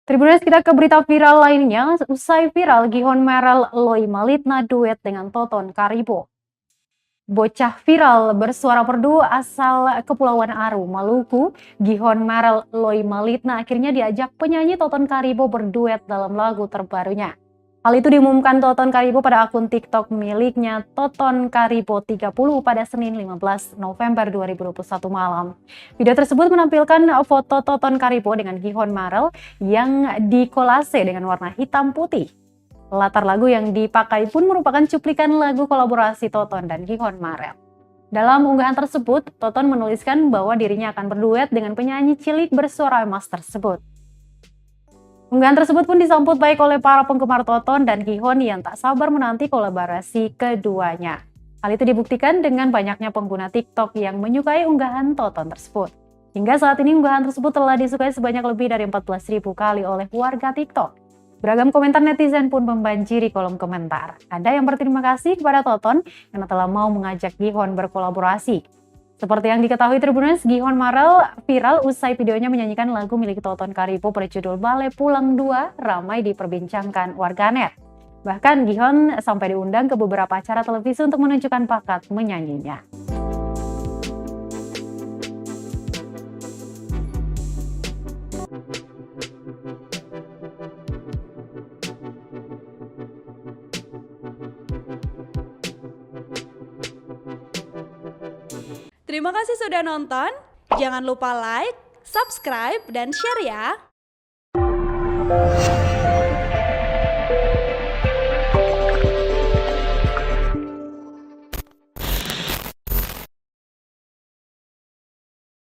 Tribuners, kita ke berita viral lainnya. Usai viral, Gihon Merel Loi Malitna duet dengan Toton Karibo. Bocah viral bersuara merdu asal Kepulauan Aru, Maluku, Gihon Merel Loi Malitna akhirnya diajak penyanyi Toton Karibo berduet dalam lagu terbarunya. Hal itu diumumkan Toton Karibo pada akun TikTok miliknya Toton Karibo 30 pada Senin 15 November 2021 malam. Video tersebut menampilkan foto Toton Karibo dengan Gihon Merel yang dikolase dengan warna hitam putih. Latar lagu yang dipakai pun merupakan cuplikan lagu kolaborasi Toton dan Gihon Merel. Dalam unggahan tersebut, Toton menuliskan bahwa dirinya akan berduet dengan penyanyi cilik bersuara emas tersebut. Unggahan tersebut pun disambut baik oleh para penggemar Toton dan Gihon yang tak sabar menanti kolaborasi keduanya. Hal itu dibuktikan dengan banyaknya pengguna TikTok yang menyukai unggahan Toton tersebut. Hingga saat ini unggahan tersebut telah disukai sebanyak lebih dari 14.000 kali oleh warga TikTok. Beragam komentar netizen pun membanjiri kolom komentar. Ada yang berterima kasih kepada Toton karena telah mau mengajak Gihon berkolaborasi. Seperti yang diketahui Tribuners, Gihon Merel viral usai videonya menyanyikan lagu milik Toton Karibo berjudul Bale Pulang 2 ramai diperbincangkan warganet. Bahkan Gihon sampai diundang ke beberapa acara televisi untuk menunjukkan bakat menyanyinya. Terima kasih sudah nonton. Jangan lupa like, subscribe, dan share ya.